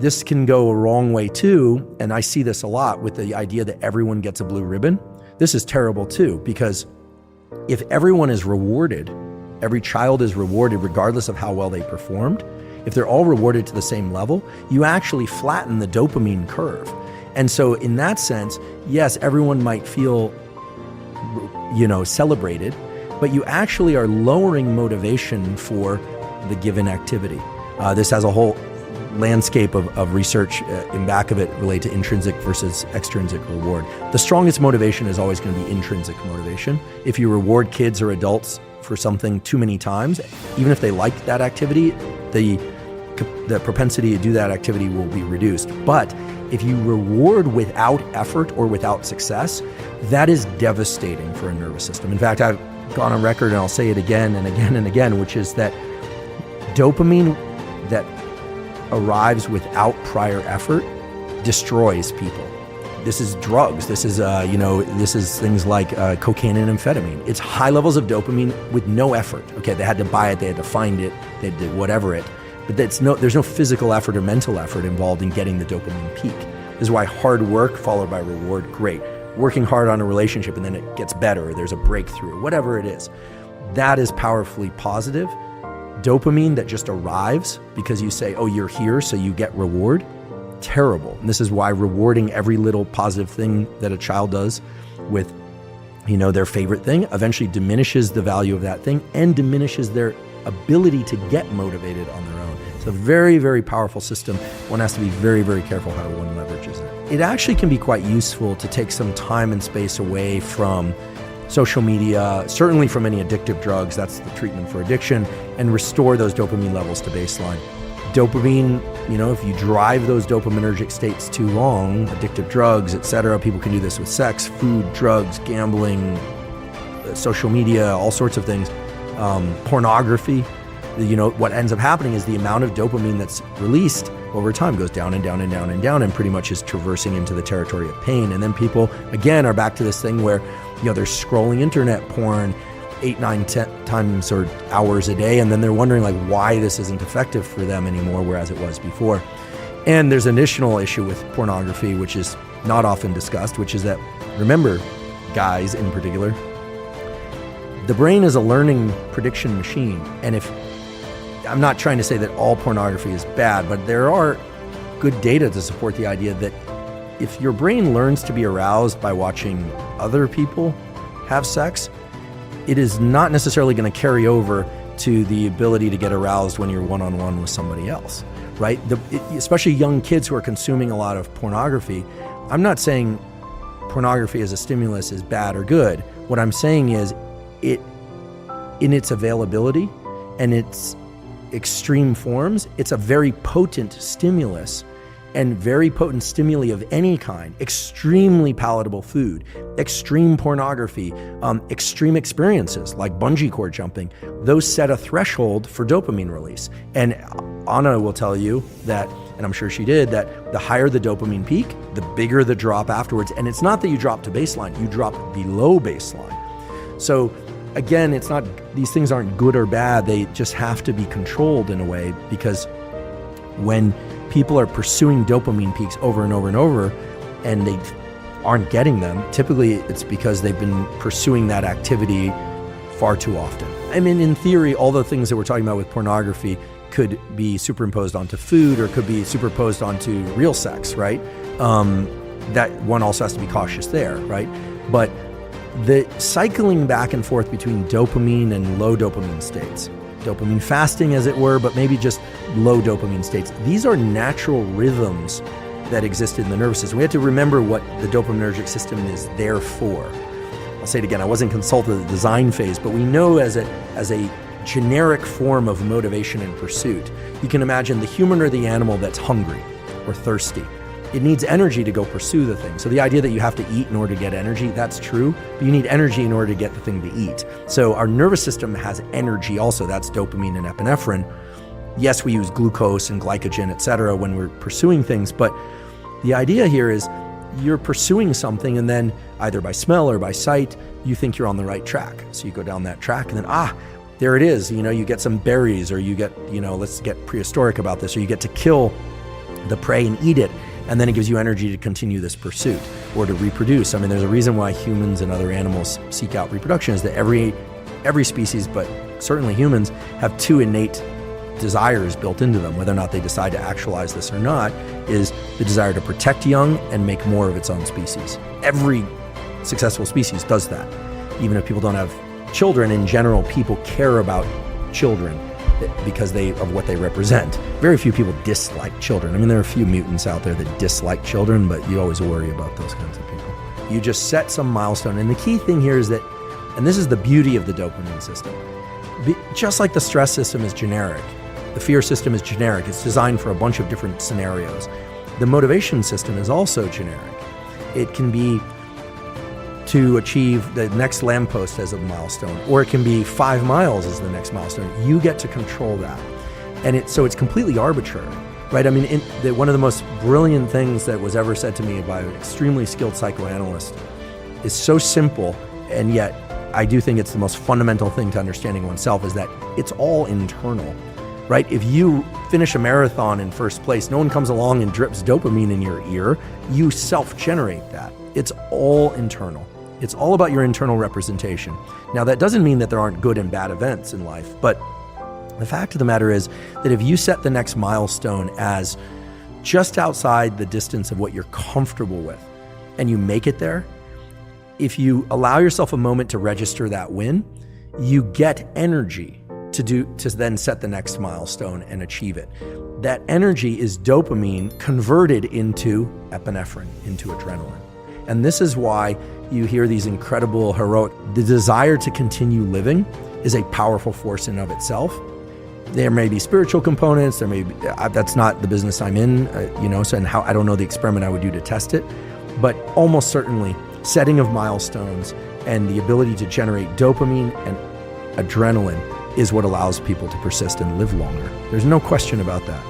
this can go a wrong way too, and I see this a lot with the idea that everyone gets a blue ribbon. This is terrible too, because if everyone is rewarded, every child is rewarded regardless of how well they performed, if they're all rewarded to the same level, you actually flatten the dopamine curve. And so in that sense, yes, everyone might feel, celebrated, but you actually are lowering motivation for the given activity. This has a whole landscape of research in back of it related to intrinsic versus extrinsic reward. The strongest motivation is always going to be intrinsic motivation. If you reward kids or adults for something too many times, even if they like that activity, the propensity to do that activity will be reduced. But if you reward without effort or without success, that is devastating for a nervous system. In fact, I've gone on record, and I'll say it again and again and again, which is that dopamine that arrives without prior effort destroys people. This is drugs. This is things like cocaine and amphetamine. It's high levels of dopamine with no effort. Okay, they had to buy it, they had to find it, they did whatever it. But there's no physical effort or mental effort involved in getting the dopamine peak. This is why hard work followed by reward, great. Working hard on a relationship and then it gets better, there's a breakthrough, whatever it is. That is powerfully positive. Dopamine that just arrives because you say, oh, you're here, so you get reward, terrible. And this is why rewarding every little positive thing that a child does with, their favorite thing eventually diminishes the value of that thing and diminishes their ability to get motivated on their own. It's a very, very powerful system. One has to be very, very careful how one leverages it. It actually can be quite useful to take some time and space away from social media, certainly from any addictive drugs, that's the treatment for addiction, and restore those dopamine levels to baseline. Dopamine, if you drive those dopaminergic states too long, addictive drugs, etc., people can do this with sex, food, drugs, gambling, social media, all sorts of things. Pornography, what ends up happening is the amount of dopamine that's released over time goes down and down and down and down and pretty much is traversing into the territory of pain. And then people, again, are back to this thing where, they're scrolling internet porn 8, 9, 10 times or hours a day, and then they're wondering why this isn't effective for them anymore, whereas it was before. And there's an additional issue with pornography, which is not often discussed, which is that, remember, guys in particular, the brain is a learning prediction machine. And I'm not trying to say that all pornography is bad, but there are good data to support the idea that if your brain learns to be aroused by watching other people have sex, it is not necessarily going to carry over to the ability to get aroused when you're one-on-one with somebody else, right? Especially young kids who are consuming a lot of pornography. I'm not saying pornography as a stimulus is bad or good. What I'm saying is it, in its availability and its extreme forms, it's a very potent stimulus, and very potent stimuli of any kind, extremely palatable food, extreme pornography, extreme experiences like bungee cord jumping, those set a threshold for dopamine release. And Anna will tell you that, and I'm sure she did, that the higher the dopamine peak, the bigger the drop afterwards. And it's not that you drop to baseline, you drop below baseline. So again, these things aren't good or bad, they just have to be controlled in a way, because when people are pursuing dopamine peaks over and over and over, and they aren't getting them, typically it's because they've been pursuing that activity far too often. I mean, in theory, all the things that we're talking about with pornography could be superimposed onto food or could be superimposed onto real sex, right? That one also has to be cautious there, right? But the cycling back and forth between dopamine and low dopamine states, dopamine fasting as it were, but maybe just low dopamine states. These are natural rhythms that exist in the nervous system. We have to remember what the dopaminergic system is there for. I'll say it again, I wasn't consulted at the design phase, but we know as a generic form of motivation and pursuit, you can imagine the human or the animal that's hungry or thirsty. It needs energy to go pursue the thing. So the idea that you have to eat in order to get energy, that's true, but you need energy in order to get the thing to eat. So our nervous system has energy also, that's dopamine and epinephrine. Yes, we use glucose and glycogen, etc., when we're pursuing things, but the idea here is you're pursuing something and then either by smell or by sight, you think you're on the right track. So you go down that track and then, there it is. You get some berries, or you get, let's get prehistoric about this, or you get to kill the prey and eat it, and then it gives you energy to continue this pursuit or to reproduce. I mean, there's a reason why humans and other animals seek out reproduction, is that every species, but certainly humans, have two innate desires built into them. Whether or not they decide to actualize this or not is the desire to protect young and make more of its own species. Every successful species does that. Even if people don't have children, in general, people care about children because of what they represent. Very few people dislike children. I mean, there are a few mutants out there that dislike children, but you always worry about those kinds of people. You just set some milestone. And the key thing here is that, and this is the beauty of the dopamine system, just like the stress system is generic, the fear system is generic. It's designed for a bunch of different scenarios. The motivation system is also generic. It can be to achieve the next lamppost as a milestone, or it can be 5 miles as the next milestone. You get to control that. And so it's completely arbitrary, right? I mean, one of the most brilliant things that was ever said to me by an extremely skilled psychoanalyst is so simple, and yet I do think it's the most fundamental thing to understanding oneself, is that it's all internal, right? If you finish a marathon in first place, no one comes along and drips dopamine in your ear. You self-generate that. It's all internal. It's all about your internal representation. Now, that doesn't mean that there aren't good and bad events in life, but the fact of the matter is that if you set the next milestone as just outside the distance of what you're comfortable with, and you make it there, if you allow yourself a moment to register that win, you get energy to then set the next milestone and achieve it. That energy is dopamine converted into epinephrine, into adrenaline. And this is why you hear these incredible, heroic, the desire to continue living is a powerful force in of itself. There may be spiritual components, there may be, that's not the business I'm in, so, and how, I don't know the experiment I would do to test it, but almost certainly setting of milestones and the ability to generate dopamine and adrenaline is what allows people to persist and live longer. There's no question about that.